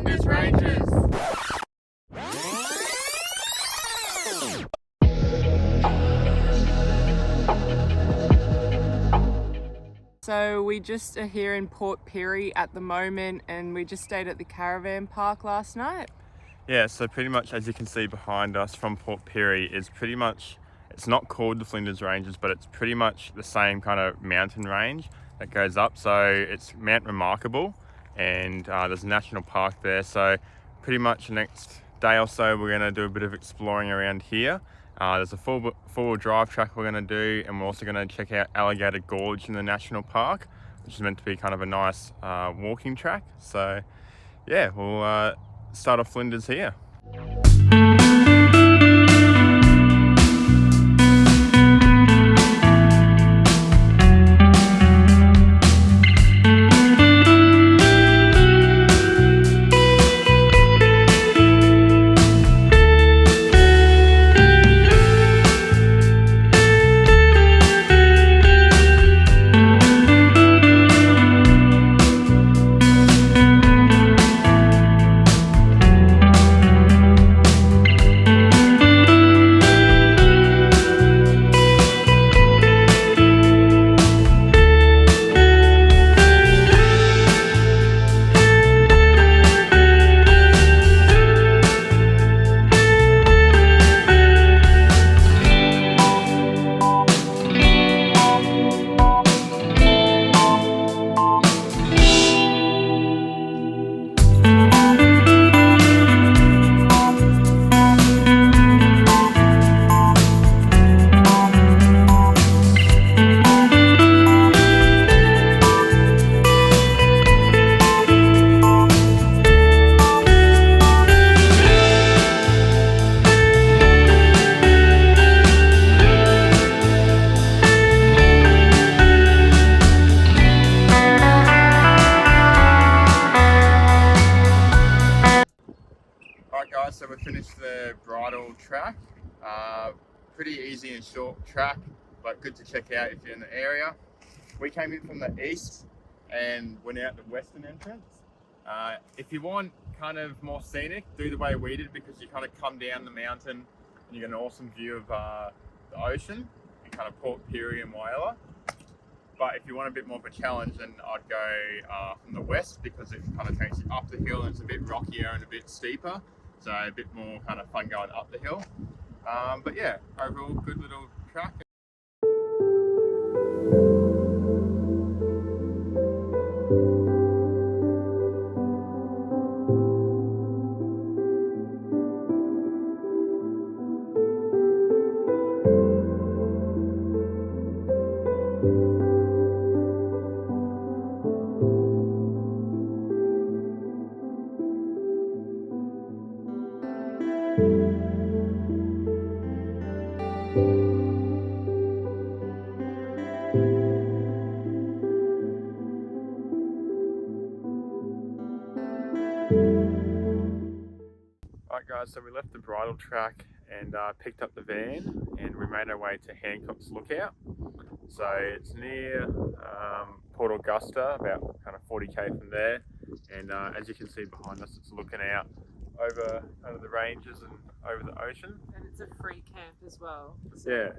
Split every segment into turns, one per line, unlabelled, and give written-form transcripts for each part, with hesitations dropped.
Ikara-Flinders Ranges. So we just are here in Port Pirie at the moment, and we just stayed at the caravan park last night.
Yeah, so pretty much as you can see behind us from Port Pirie is pretty much, it's not called the Flinders Ranges, but it's pretty much the same kind of mountain range that goes up. So it's Mount Remarkable, and there's a national park there. So pretty much the next day or so we're going to do a bit of exploring around here. There's a four-wheel drive track we're going to do, and we're also going to check out Alligator Gorge in the national park, which is meant to be kind of a nice walking track. So yeah, we'll start off Flinders here. So we finished the Bridal Track. Pretty easy and short track, but good to check out if you're in the area. We came in from the east and went out the western entrance. If you want kind of more scenic, do the way we did, because you kind of come down the mountain and you get an awesome view of the ocean and kind of Port Pirie and Whyalla. But if you want a bit more of a challenge, then I'd go from the west, because it kind of takes you up the hill and it's a bit rockier and a bit steeper. So a bit more kind of fun going up the hill. But yeah, overall good little track. Alright guys, so we left the Bridal Track and picked up the van, and we made our way to Hancock's Lookout. So it's near Port Augusta, about kind of 40k from there, and as you can see behind us, it's looking out over the ranges and over the ocean.
And it's a free camp as well.
So. Yeah,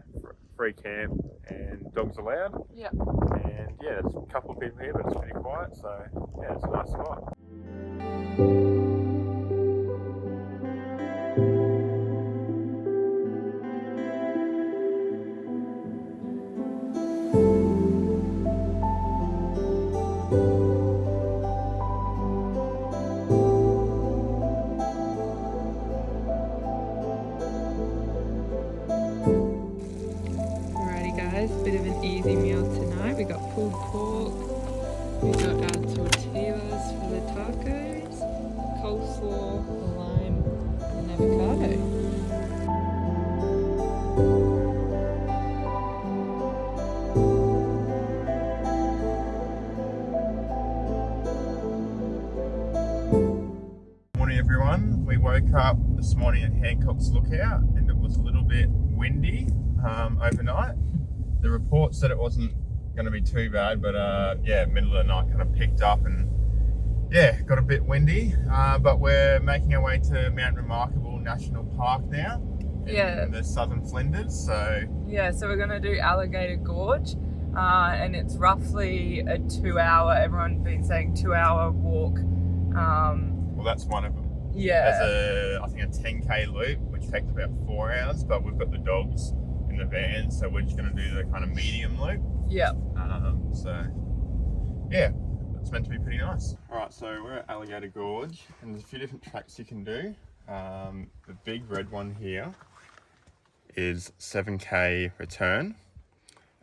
free camp and dogs allowed.
Yeah.
And yeah, there's a couple of people here, but it's pretty quiet, so yeah, it's a nice spot.
Bit of an easy meal tonight. We got pulled pork, we got our tortillas for the tacos, coleslaw, lime and avocado.
Morning everyone. We woke up this morning at Hancock's Lookout and it was a little bit windy overnight. The report said it wasn't going to be too bad, but yeah, middle of the night kind of picked up and yeah, got a bit windy, but we're making our way to Mount Remarkable National Park now in the southern Flinders. So
yeah, so we're gonna do Alligator Gorge, and it's roughly a 2-hour. Everyone's been saying 2-hour walk.
Well, that's one of them.
Yeah.
There's I think a 10k loop which takes about 4 hours, but we've got the dogs in the van, so we're just gonna do the kind of medium loop.
Yeah.
So yeah, it's meant to be pretty nice. All right, so we're at Alligator Gorge, and there's a few different tracks you can do. The big red one here is 7k return,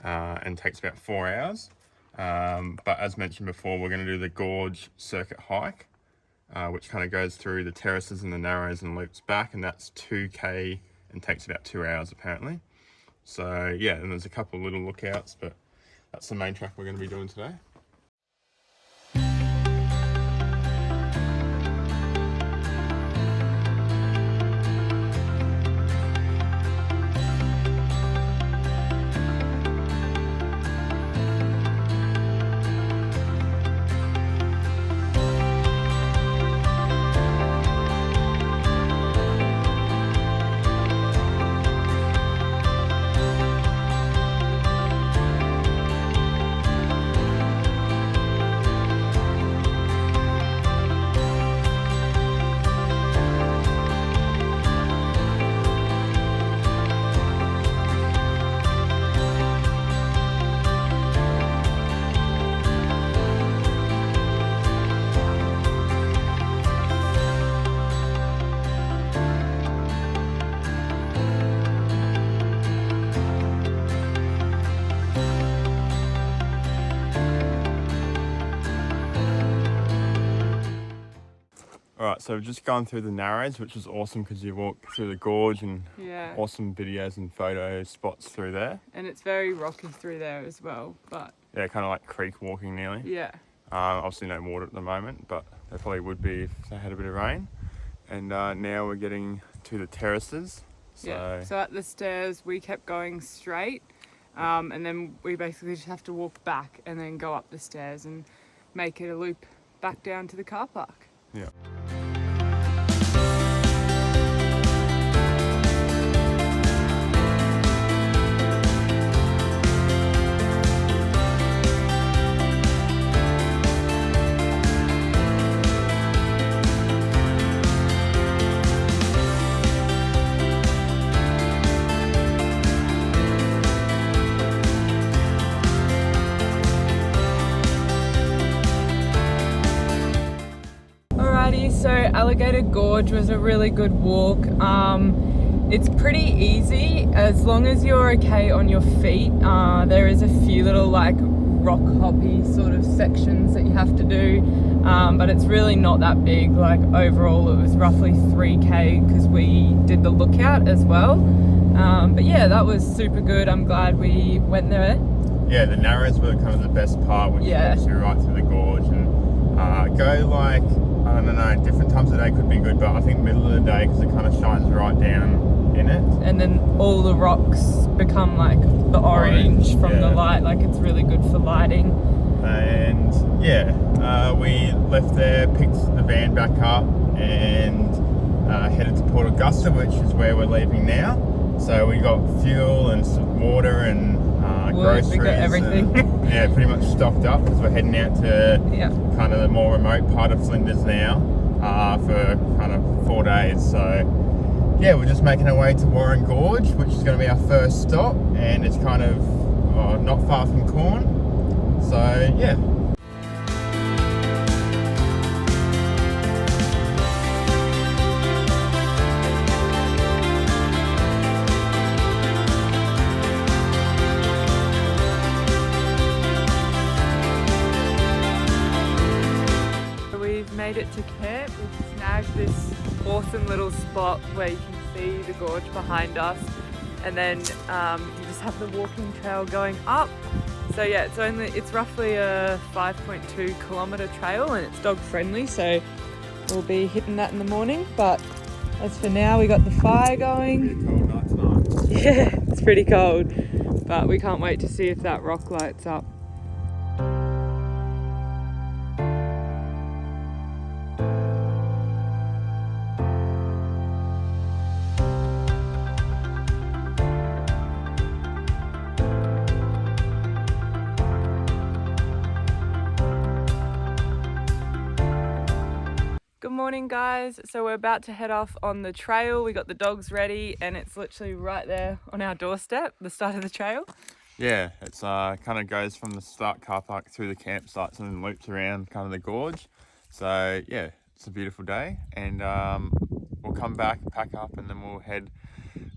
and takes about 4 hours. But as mentioned before, we're going to do the Gorge Circuit hike, which kind of goes through the terraces and the narrows and loops back, and that's 2k and takes about 2 hours apparently. So yeah, and there's a couple of little lookouts, but that's the main track we're going to be doing today. Alright, so we've just gone through the Narrows, which was awesome because you walk through the gorge and awesome videos and photo spots through there.
And it's very rocky through there as well, but...
yeah, kind of like creek walking nearly.
Yeah.
Obviously no water at the moment, but there probably would be if they had a bit of rain. And now we're getting to the terraces.
So at the stairs, we kept going straight, and then we basically just have to walk back and then go up the stairs and make it a loop back down to the car park.
Yeah.
So Alligator Gorge was a really good walk. It's pretty easy as long as you're okay on your feet. There is a few little like rock hoppy sort of sections that you have to do, but it's really not that big. Like overall it was roughly 3k because we did the lookout as well. But yeah, that was super good. I'm glad we went there.
Yeah, the Narrows were kind of the best part, which takes you right through the gorge, and go like, I don't know, different times of the day could be good, but I think middle of the day because it kind of shines right down in it. And
then all the rocks become like the orange from the light, like it's really good for lighting.
And yeah, we left there, picked the van back up and headed to Port Augusta, which is where we're leaving now. So we got fuel and some water and groceries.
We got everything.
And, yeah, pretty much stocked up because we're heading out to kind of the more remote part of Flinders now for kind of 4 days. So yeah, we're just making our way to Warren Gorge, which is going to be our first stop, and it's kind of not far from Corn. So yeah.
Made it to camp. We've snagged this awesome little spot where you can see the gorge behind us, and then you just have the walking trail going up. So yeah, it's roughly a 5.2 kilometre trail, and it's dog friendly, so we'll be hitting that in the morning. But as for now, we got the fire going.
Cold night tonight.
Yeah, it's pretty cold, but we can't wait to see if that rock lights up. morning guys. So we're about to head off on the trail. We got the dogs ready and it's literally right there on our doorstep, the start of the trail.
Yeah, it's kind of goes from the start car park through the campsites and then loops around kind of the gorge. So yeah, it's a beautiful day, and we'll come back, pack up, and then we'll head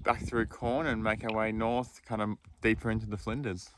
back through Corn and make our way north, kind of deeper into the Flinders.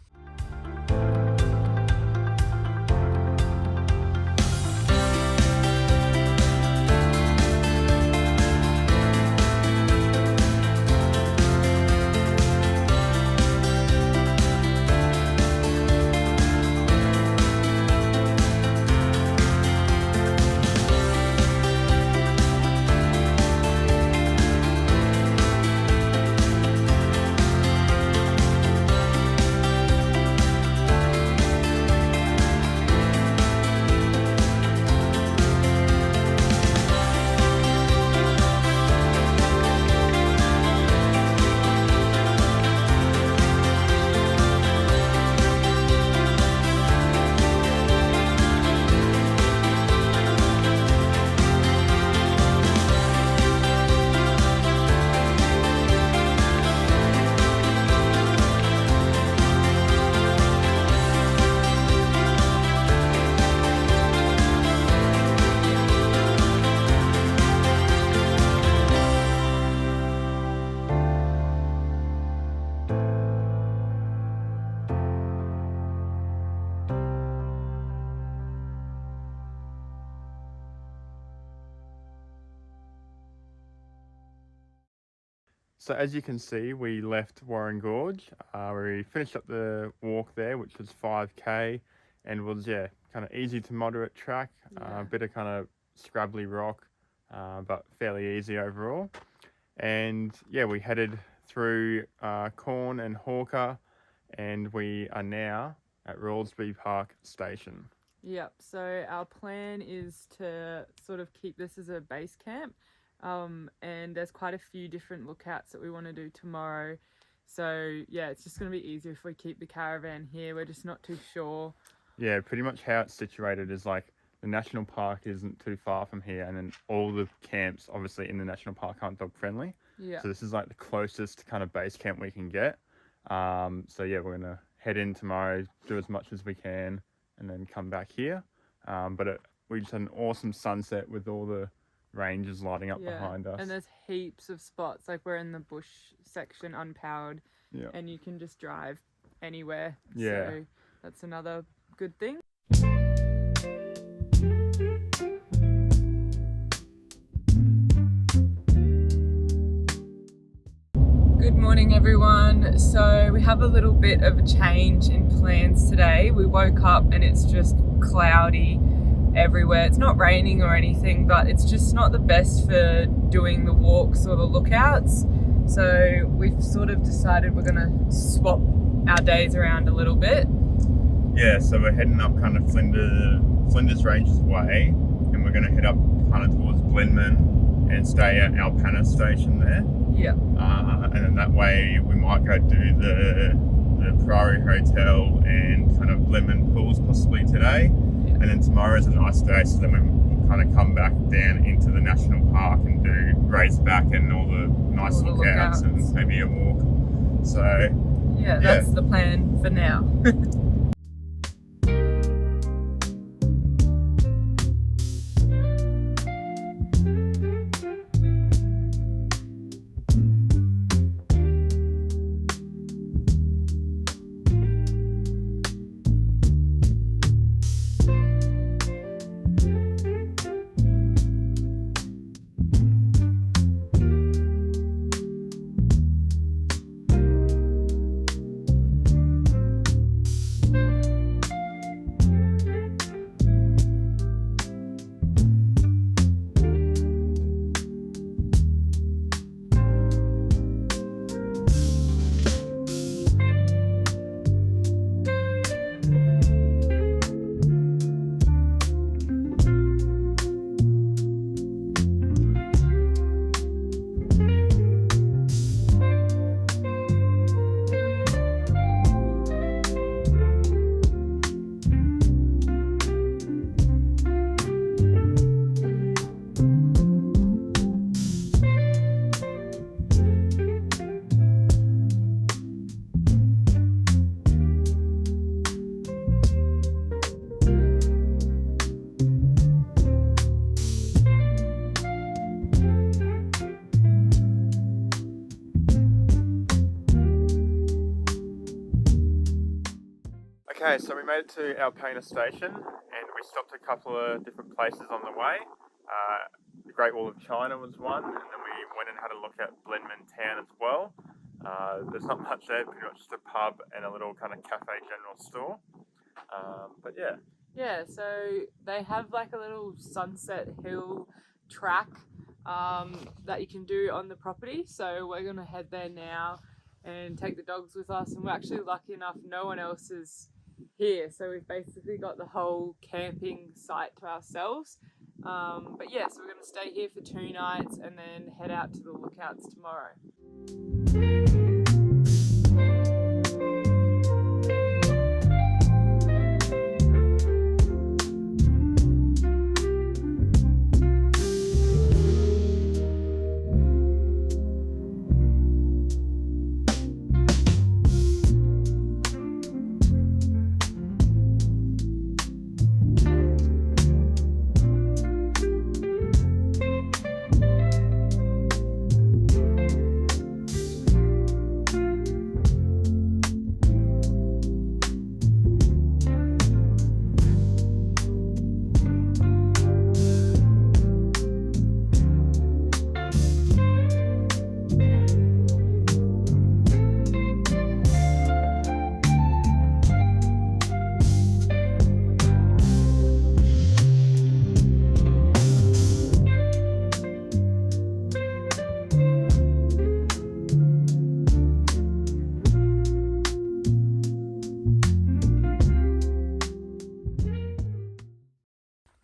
So as you can see, we left Warren Gorge. We finished up the walk there, which was 5k, and was kind of easy to moderate track. A bit of kind of scrabbly rock, but fairly easy overall. And yeah, we headed through Corn and Hawker, and we are now at Rawnsley Park Station.
Yep, so our plan is to sort of keep this as a base camp. And there's quite a few different lookouts that we want to do tomorrow, so yeah, it's just going to be easier if we keep the caravan here. We're just not too sure.
Yeah, pretty much how it's situated is like the national park isn't too far from here, and then all the camps obviously in the national park aren't dog friendly.
Yeah,
so this is like the closest kind of base camp we can get. So yeah, we're gonna head in tomorrow, do as much as we can, and then come back here. We just had an awesome sunset with all the ranges lighting up behind us,
and there's heaps of spots. Like, we're in the bush section, unpowered, and you can just drive anywhere. So that's another good thing. Good morning everyone. So we have a little bit of a change in plans today. We woke up and it's just cloudy everywhere. It's not raining or anything, but it's just not the best for doing the walks or the lookouts. So we've sort of decided we're gonna swap our days around a little bit.
Yeah, so we're heading up kind of Flinders Ranges way, and we're gonna head up kind of towards Blenman and stay at Alpana Station there.
Yeah.
And then that way we might go do the Prarie Hotel and kind of Blenman pools possibly today. And then tomorrow's a nice day, so then we'll kind of come back down into the national park and do Razorback and all the nice lookouts and maybe a walk. So
yeah, that's the plan for now.
Okay, so we made it to Alpana Station and we stopped a couple of different places on the way. The Great Wall of China was one, and then we went and had a look at Blenman Town as well. There's not much there, pretty much just a pub and a little kind of cafe general store. But yeah.
Yeah, so they have like a little Sunset Hill track that you can do on the property. So we're going to head there now and take the dogs with us. And we're actually lucky enough, no one else is here. So we've basically got the whole camping site to ourselves. But yeah, so we're going to stay here for 2 nights and then head out to the lookouts tomorrow.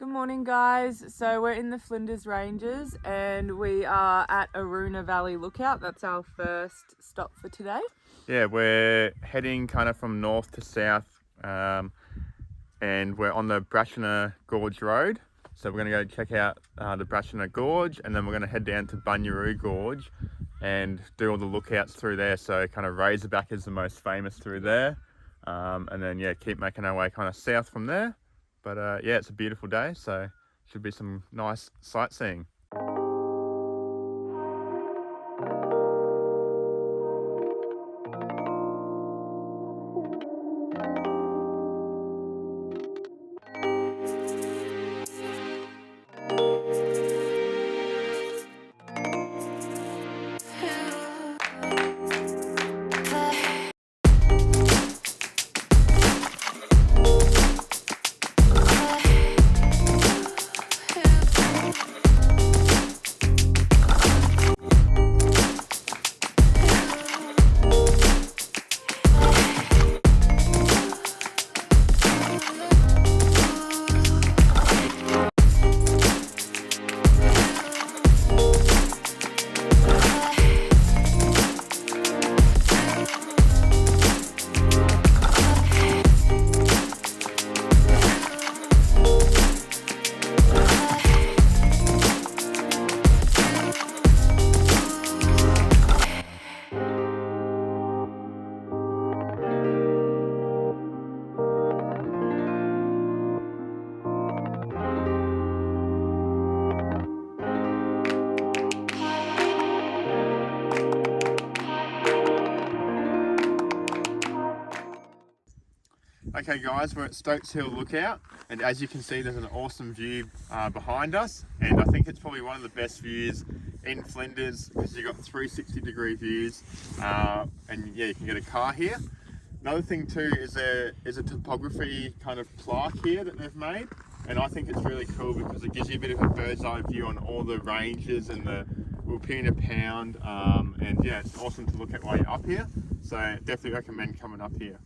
Morning guys, so we're in the Flinders Ranges and we are at Aruna Valley Lookout. That's our first stop for today.
Yeah, we're heading kind of from north to south and we're on the Brachina Gorge road. So we're going to go check out the Brachina Gorge and then we're going to head down to Bunyeroo Gorge and do all the lookouts through there. So kind of Razorback is the most famous through there, and then yeah, keep making our way kind of south from there. But yeah, it's a beautiful day, so should be some nice sightseeing. Okay guys, we're at Stokes Hill Lookout and as you can see there's an awesome view behind us, and I think it's probably one of the best views in Flinders because you've got 360-degree views and yeah, you can get a car here. Another thing too is there is a topography kind of plaque here that they've made, and I think it's really cool because it gives you a bit of a bird's eye view on all the ranges and the Wilpena Pound, and yeah, it's awesome to look at while you're up here, so definitely recommend coming up here.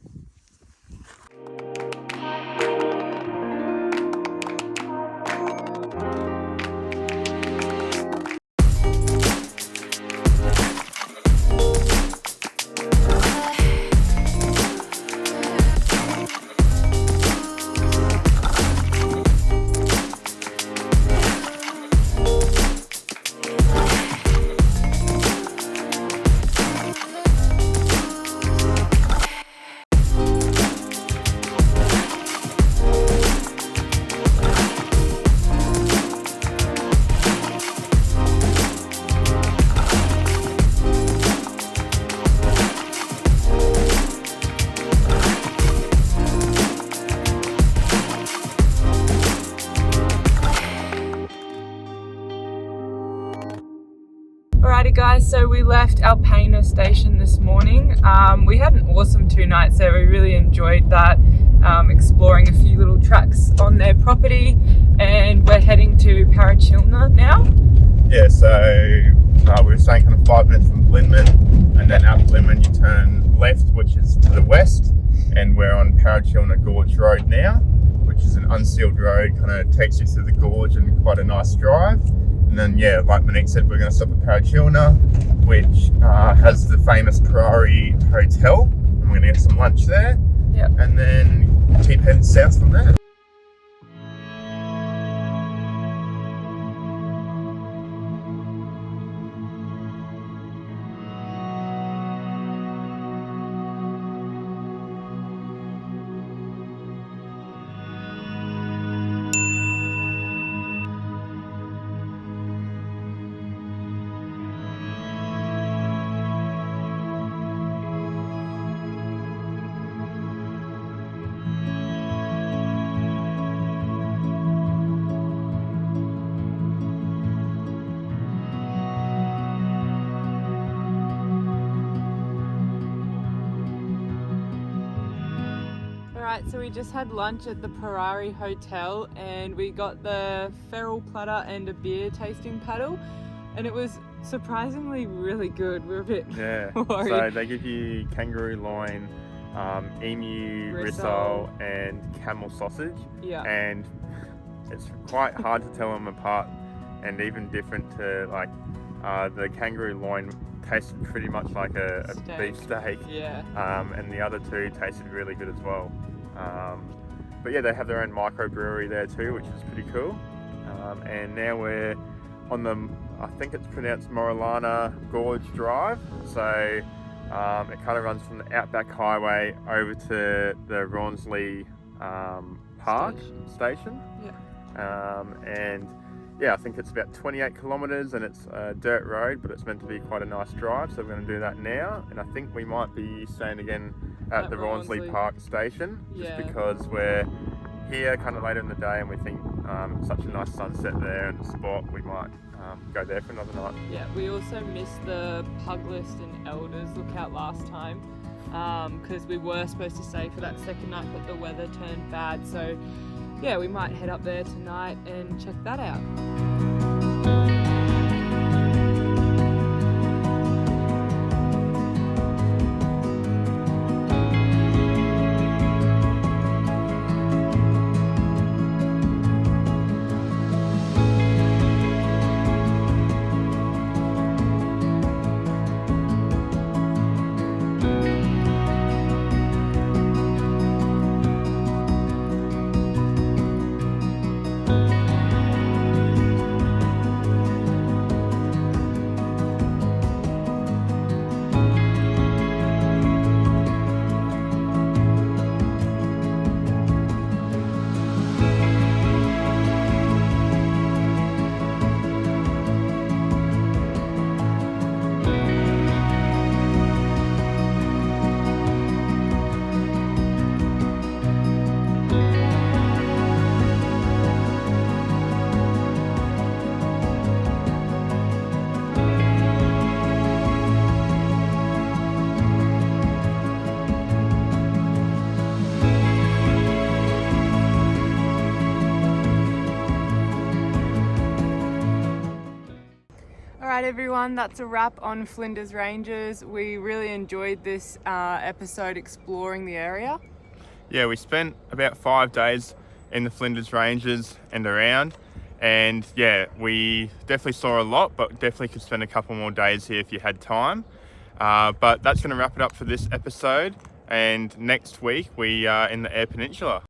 Alrighty guys, so we left Alpana Station this morning. We had an awesome 2 nights there. We really enjoyed that, exploring a few little tracks on their property, and we're heading to Parachilna now.
Yeah, so we were staying kind of 5 minutes from Blinman, and then out of Blinman you turn left, which is to the west, and we're on Parachilna Gorge Road now, which is an unsealed road, kind of takes you through the gorge and quite a nice drive. And then, yeah, like Monique said, we're going to stop at Parachilna, which has the famous Prarie Hotel. And we're going to get some lunch there.
Yep.
And then keep heading south from there.
Alright, so we just had lunch at the Prarie Hotel, and we got the feral platter and a beer tasting paddle, and it was surprisingly really good. We were a bit worried.
So they give you kangaroo loin, emu rissole and camel sausage.
Yeah.
And it's quite hard to tell them apart, and even different to like the kangaroo loin tasted pretty much like a beef steak.
Yeah.
And the other two tasted really good as well. But yeah, they have their own microbrewery there too, which is pretty cool. And now we're on the, I think it's pronounced Moralana Gorge Drive. So it kind of runs from the Outback Highway over to the Rawnsley Park Station.
Yeah.
And yeah, I think it's about 28 kilometres, and it's a dirt road, but it's meant to be quite a nice drive, so we're going to do that now. And I think we might be staying again at the Rawnsley Park Station, just because we're here kind of later in the day, and we think it's such a nice sunset there and a spot, we might go there for another night.
Yeah, we also missed the Pugilist and Elders lookout last time, because we were supposed to stay for that second night, but the weather turned bad, so yeah, we might head up there tonight and check that out. Alright everyone, that's a wrap on Flinders Ranges. We really enjoyed this episode exploring the area.
Yeah, we spent about 5 days in the Flinders Ranges and around, and yeah, we definitely saw a lot, but definitely could spend a couple more days here if you had time. But that's going to wrap it up for this episode, and next week we are in the Eyre Peninsula.